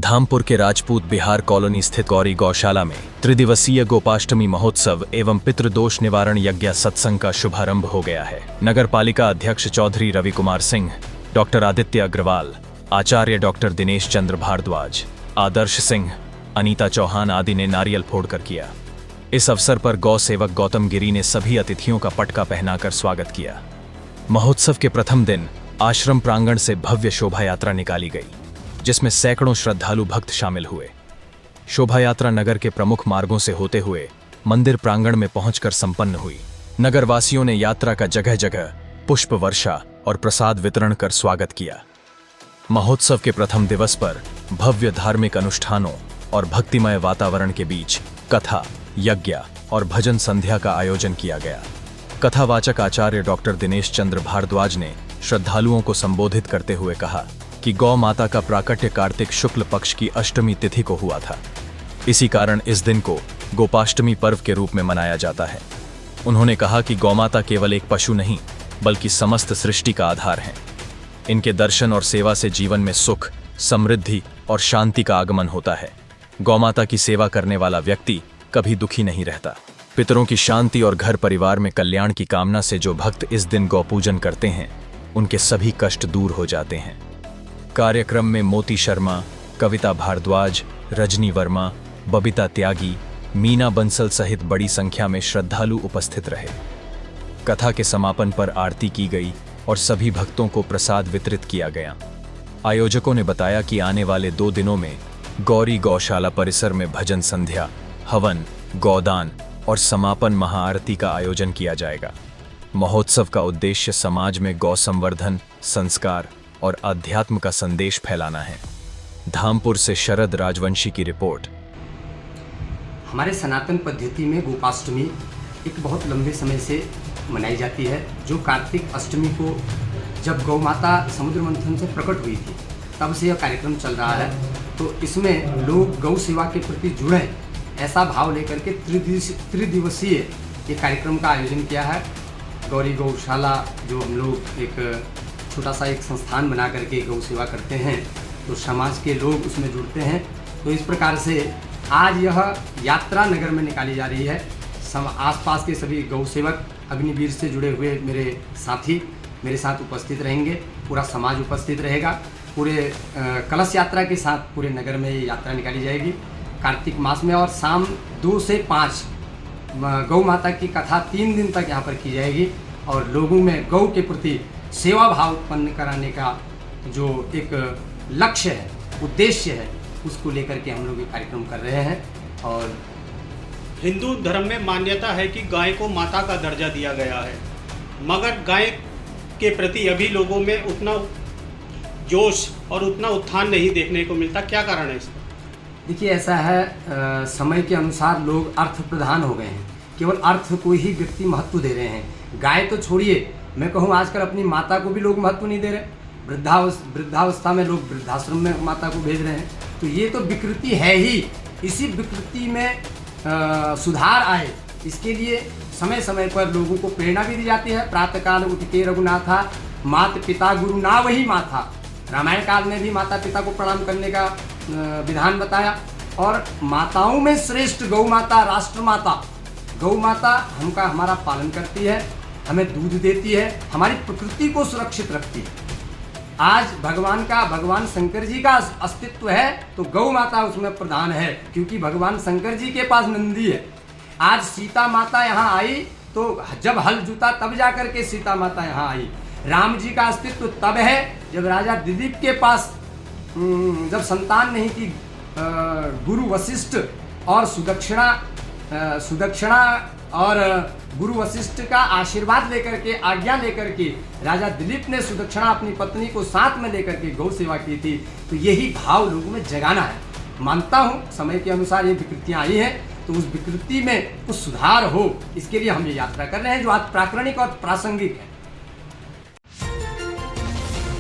धामपुर के राजपूत बिहार कॉलोनी स्थित गौरी गौशाला में त्रिदिवसीय गोपाष्टमी महोत्सव एवं पितृदोष निवारण यज्ञ सत्संग का शुभारंभ हो गया है। नगर पालिका अध्यक्ष चौधरी रवि कुमार सिंह, डॉक्टर आदित्य अग्रवाल, आचार्य डॉक्टर दिनेश चंद्र भारद्वाज, आदर्श सिंह, अनीता चौहान आदि ने नारियल फोड़कर किया। इस अवसर पर गौ सेवक गौतम गिरी ने सभी अतिथियों का पटका पहनाकर स्वागत किया। महोत्सव के प्रथम दिन आश्रम प्रांगण से भव्य शोभा यात्रा निकाली गई, जिसमें सैकड़ों श्रद्धालु भक्त शामिल हुए। शोभा यात्रा नगर के प्रमुख मार्गों से होते हुए मंदिर प्रांगण में पहुंचकर संपन्न हुई। नगर वासियों ने यात्रा का जगह जगह पुष्प वर्षा और प्रसाद वितरण कर स्वागत किया। महोत्सव के प्रथम दिवस पर भव्य धार्मिक अनुष्ठानों और भक्तिमय वातावरण के बीच कथा, यज्ञ और भजन संध्या का आयोजन किया गया। कथावाचक आचार्य डॉक्टर दिनेश चंद्र भारद्वाज ने श्रद्धालुओं को संबोधित करते हुए कहा कि गौ माता का प्राकट्य कार्तिक शुक्ल पक्ष की अष्टमी तिथि को हुआ था। इसी कारण इस दिन को गोपाष्टमी पर्व के रूप में मनाया जाता है। उन्होंने कहा कि गौमाता केवल एक पशु नहीं, बल्कि समस्त सृष्टि का आधार है। इनके दर्शन और सेवा से जीवन में सुख, समृद्धि और शांति का आगमन होता है। गौमाता की सेवा करने वाला व्यक्ति कभी दुखी नहीं रहता। पितरों की शांति और घर परिवार में कल्याण की कामना से जो भक्त इस दिन गौपूजन करते हैं, उनके सभी कष्ट दूर हो जाते हैं। कार्यक्रम में मोती शर्मा, कविता भारद्वाज, रजनी वर्मा, बबीता त्यागी, मीना बंसल सहित बड़ी संख्या में श्रद्धालु उपस्थित रहे। कथा के समापन पर आरती की गई और सभी भक्तों को प्रसाद वितरित किया गया। आयोजकों ने बताया कि आने वाले 2 दिनों में गौरी गौशाला परिसर में भजन संध्या, हवन, गौदान और समापन महाआरती का आयोजन किया जाएगा। महोत्सव का उद्देश्य समाज में गौ संवर्धन, संस्कार और अध्यात्म का संदेश फैलाना है। धामपुर से शरद राजवंशी की रिपोर्ट। हमारे सनातन पद्धति में गोपाष्टमी एक बहुत लंबे समय से मनाई जाती है, जो कार्तिक अष्टमी को जब गौ माता समुद्र मंथन से प्रकट हुई थी, तब से यह कार्यक्रम चल रहा है। तो इसमें लोग गौ सेवा के प्रति जुड़े, ऐसा भाव लेकर के त्रिदिवसीय ये कार्यक्रम का आयोजन किया है। गौरी गौशाला जो हम लोग एक छोटा सा एक संस्थान बना करके गौ सेवा करते हैं, तो समाज के लोग उसमें जुड़ते हैं। तो इस प्रकार से आज यह यात्रा नगर में निकाली जा रही है। आसपास के सभी गौ सेवक, अग्निवीर से जुड़े हुए मेरे साथी मेरे साथ उपस्थित रहेंगे, पूरा समाज उपस्थित रहेगा। पूरे कलश यात्रा के साथ पूरे नगर में ये यात्रा निकाली जाएगी कार्तिक मास में, और शाम 2 से 5 गौ माता की कथा 3 दिन तक यहाँ पर की जाएगी। और लोगों में गौ के प्रति सेवा भाव उत्पन्न कराने का जो एक लक्ष्य है, उद्देश्य है, उसको लेकर के हम लोग ये कार्यक्रम कर रहे हैं। और हिंदू धर्म में मान्यता है कि गाय को माता का दर्जा दिया गया है, मगर गाय के प्रति अभी लोगों में उतना जोश और उतना उत्थान नहीं देखने को मिलता। क्या कारण है इसका? देखिए, ऐसा है, समय के अनुसार लोग अर्थ प्रधान हो गए हैं, केवल अर्थ को ही व्यक्ति महत्व दे रहे हैं। गाय तो छोड़िए, मैं कहूँ आजकल अपनी माता को भी लोग महत्व नहीं दे रहे। वृद्धावस्था में लोग वृद्धाश्रम में माता को भेज रहे हैं। तो ये तो विकृति है ही। इसी विकृति में सुधार आए, इसके लिए समय समय पर लोगों को प्रेरणा भी दी जाती है। प्रातःकाल उठ के रघुनाथा, माता पिता गुरु ना वही माता। रामायण काल में भी माता पिता को प्रणाम करने का विधान बताया। और माताओं में श्रेष्ठ गौ माता, राष्ट्र माता। गौ माता हमारा पालन करती है, हमें दूध देती है, हमारी प्रकृति को सुरक्षित रखती है। आज भगवान शंकर जी का अस्तित्व है, तो गौ माता उसमें प्रधान है, क्योंकि भगवान शंकर जी के पास नंदी है। आज सीता माता यहाँ आई, तो जब हल जुता तब जाकर के सीता माता यहाँ आई। राम जी का अस्तित्व तब है जब राजा दिलीप के पास जब संतान नहीं थी, गुरु वशिष्ठ और सुदक्षिणा और गुरु वशिष्ठ का आशीर्वाद लेकर के, आज्ञा लेकर के राजा दिलीप ने सुदक्षिणा अपनी पत्नी को साथ में लेकर के गौ सेवा की थी। तो यही भाव लोगों में जगाना है। मानता हूँ समय के अनुसार ये विकृतियाँ आई हैं, तो उस विकृति में कुछ सुधार हो, इसके लिए हम ये यात्रा कर रहे हैं, जो आज प्राकरणिक और प्रासंगिक है।